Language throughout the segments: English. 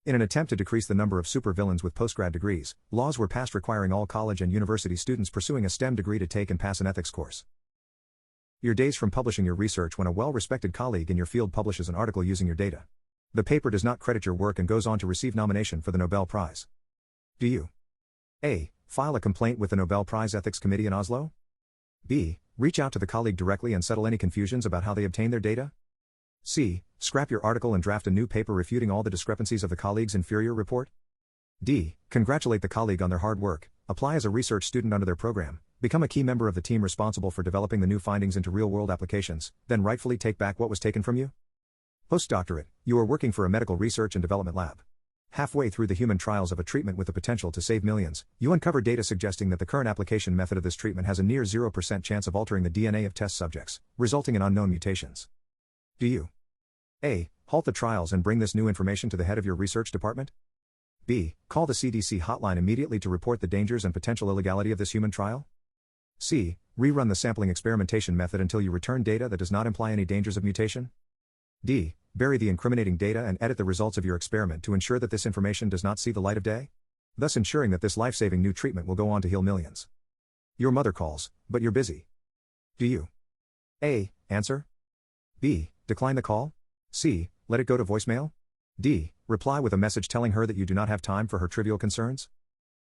In an attempt to decrease the number of supervillains with postgrad degrees, laws were passed requiring all college and university students pursuing a STEM degree to take and pass an ethics course. Your days from publishing your research when a well-respected colleague in your field publishes an article using your data. The paper does not credit your work and goes on to receive nomination for the Nobel Prize. Do you A. File a complaint with the Nobel Prize Ethics Committee in Oslo? B. Reach out to the colleague directly and settle any confusions about how they obtain their data? C. Scrap your article and draft a new paper refuting all the discrepancies of the colleague's inferior report? D. Congratulate the colleague on their hard work, apply as a research student under their program, become a key member of the team responsible for developing the new findings into real-world applications, then rightfully take back what was taken from you? Postdoctorate, you are working for a medical research and development lab. Halfway through the human trials of a treatment with the potential to save millions, you uncover data suggesting that the current application method of this treatment has a near 0% chance of altering the DNA of test subjects, resulting in unknown mutations. Do you A. Halt the trials and bring this new information to the head of your research department? B. Call the CDC hotline immediately to report the dangers and potential illegality of this human trial? C. Rerun the sampling experimentation method until you return data that does not imply any dangers of mutation? D. Bury the incriminating data and edit the results of your experiment to ensure that this information does not see the light of day, thus ensuring that this life-saving new treatment will go on to heal millions. Your mother calls, but you're busy. Do you A. Answer? B. Decline the call? C. Let it go to voicemail? D. Reply with a message telling her that you do not have time for her trivial concerns?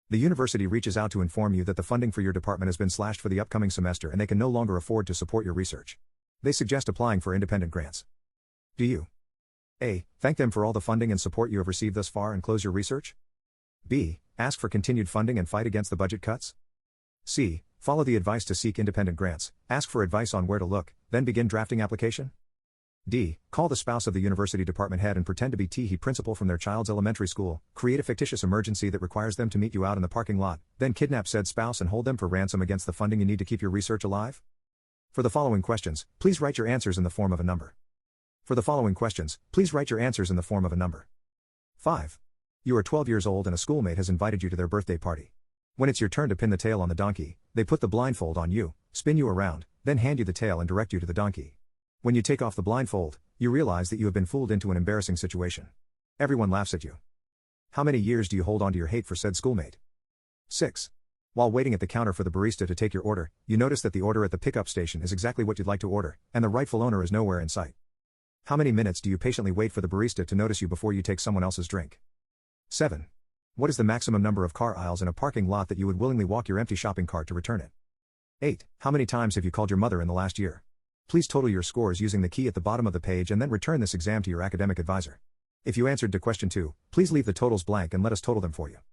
The university reaches out to inform you that the funding for your department has been slashed for the upcoming semester and they can no longer afford to support your research. They suggest applying for independent grants. Do you A. Thank them for all the funding and support you have received thus far and close your research? B. Ask for continued funding and fight against the budget cuts? C. Follow the advice to seek independent grants, ask for advice on where to look, then begin drafting application? D. Call the spouse of the university department head and pretend to be TE principal from their child's elementary school, create a fictitious emergency that requires them to meet you out in the parking lot, then kidnap said spouse and hold them for ransom against the funding you need to keep your research alive? For the following questions, please write your answers in the form of a number. For the following questions, please write your answers in the form of a number. 5. You are 12 years old and a schoolmate has invited you to their birthday party. When it's your turn to pin the tail on the donkey, they put the blindfold on you, spin you around, then hand you the tail and direct you to the donkey. When you take off the blindfold, you realize that you have been fooled into an embarrassing situation. Everyone laughs at you. How many years do you hold on to your hate for said schoolmate? 6. While waiting at the counter for the barista to take your order, you notice that the order at the pickup station is exactly what you'd like to order, and the rightful owner is nowhere in sight. How many minutes do you patiently wait for the barista to notice you before you take someone else's drink? 7. What is the maximum number of car aisles in a parking lot that you would willingly walk your empty shopping cart to return it? 8. How many times have you called your mother in the last year? Please total your scores using the key at the bottom of the page and then return this exam to your academic advisor. If you answered to question 2, please leave the totals blank and let us total them for you.